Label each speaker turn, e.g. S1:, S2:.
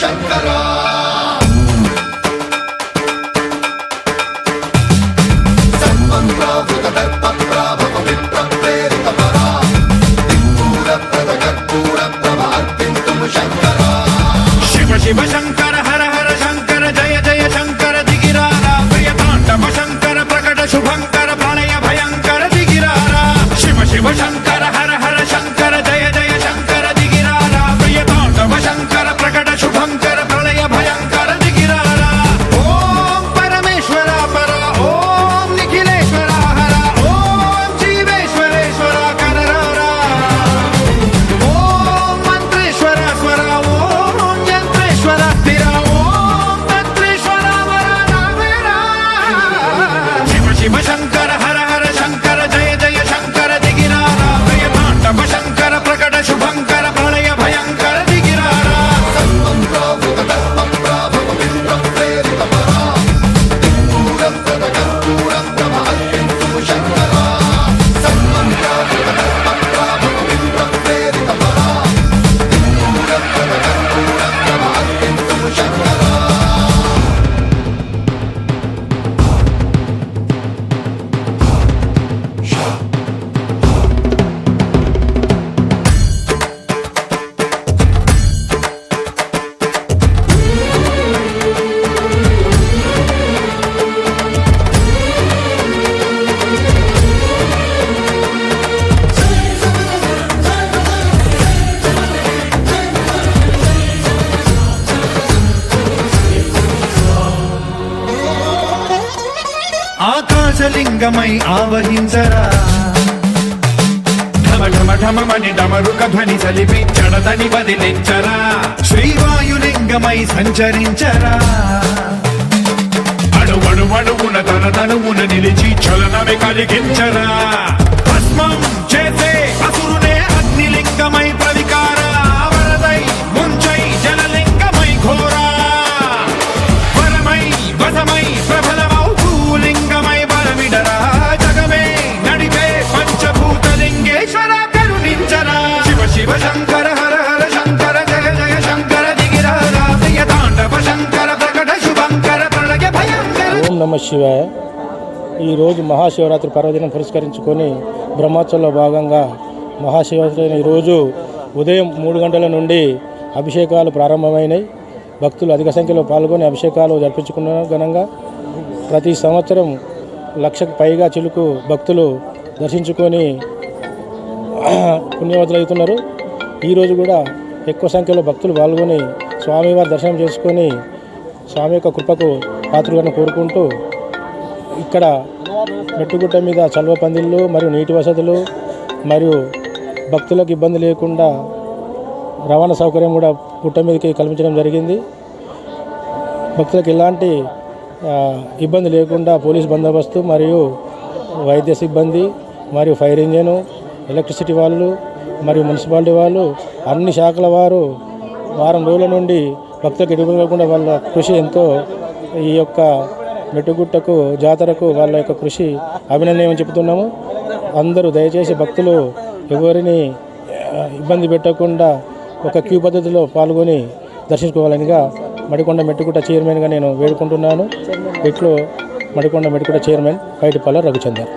S1: శంకరా
S2: శివ శంకర హర హర శంకర జయ జయ శంకర దిగిరారా ప్రియతాండవ శంకర ప్రకట శుభంకర ప్రళయ భయంకర దిగిరారా శివ శివ శంకర హర హర శంకర జయ జయ శంకర దిగిరారా ప్రియతాండవ శంకర ప్రకట శుభంకర ప్రళయ భయంకర దిగిరారా ఓం పరమేశ్వర పర ఓం నిఖిలేశ్వర హర ఓం జీవేశ్వరేశ్వర కరరారా ఓం మంత్రేశ్వర స్వర ఓం యంత్రేశ్వర స్థిర ఓం తంత్రేశ్వర వరరామేరా శివ శివ శంకర హర హర శంకర జయ జయ శంకర దిగిరారా ప్రియతాండవ శంకర ప్రకట శుభంకర ప్రళయ భయంకర దిగిరారా ఆకాశలింగమై ఆవహించరా ఢమ ఢమ ఢమమని డమరుక ధ్వని సలిపి చడదని వదిలించరా శ్రీవాయులింగమై సంచరించరా అణువణువున తన తనువున నిలిచి చలనమే కలిగించరా భస్మం చేసే అసురునే అగ్నిలింగమై ప్రవికార వరదై ముంచై జలలింగమై ఘోరా వరమై వసమై ప్రబలమౌ భూలింగమై బలమిడరా జగమే నడిపే పంచభూతలింగేశ్వర కరుణించరా శివ శివ శంకర హర హర శంకర జయ జయ శంకర దిగిరారా ప్రియతాండవ శంకర ప్రకట శుభంకర ప్రళయ భయంకర.
S3: ఓం నమ శివాయ. ఈరోజు మహాశివరాత్రి పర్వదినం పురస్కరించుకొని బ్రహ్మోత్సవంలో భాగంగా మహాశివరాత్రి అయిన ఈరోజు ఉదయం 3 గంటల నుండి అభిషేకాలు ప్రారంభమైనాయి. భక్తులు అధిక సంఖ్యలో పాల్గొని అభిషేకాలు జరిపించుకున్న ఘనంగా ప్రతి సంవత్సరం 1,00,000కు పైగా చిలుకు భక్తులు దర్శించుకొని పుణ్యవతులు అవుతున్నారు. ఈరోజు కూడా ఎక్కువ సంఖ్యలో భక్తులు పాల్గొని స్వామివారి దర్శనం చేసుకొని స్వామి యొక్క కృపకు పాత్రులను కోరుకుంటూ ఇక్కడ మెట్టుగుట్ట మీద చల్వ పందిళ్ళు మరియు నీటి వసతులు మరియు భక్తులకు ఇబ్బంది లేకుండా రవాణా సౌకర్యం కూడా గుట్ట మీదకి కల్పించడం జరిగింది. భక్తులకు ఎలాంటి ఇబ్బంది లేకుండా పోలీస్ బందోబస్తు మరియు వైద్య సిబ్బంది మరియు ఫైర్ ఇంజను ఎలక్ట్రిసిటీ వాళ్ళు మరియు మున్సిపాలిటీ వాళ్ళు అన్ని శాఖల వారు వారం రోజుల నుండి భక్తులకు ఇబ్బంది లేకుండా వాళ్ళ కృషి ఎంతో ఈ యొక్క మెట్టుగుట్టకు జాతరకు వాళ్ళ యొక్క కృషి అభినందనీయమని చెబుతున్నాము. అందరూ దయచేసి భక్తులు ఎవరిని ఇబ్బంది పెట్టకుండా ఒక క్యూ పద్ధతిలో పాల్గొని దర్శించుకోవాలనిగా మడికొండ మెట్టుగుట్ట చైర్మన్గా నేను వేడుకుంటున్నాను. ఇట్లో మడికొండ మెట్టుగుట్ట చైర్మన్ పైటిపల్ల రఘుచందర్.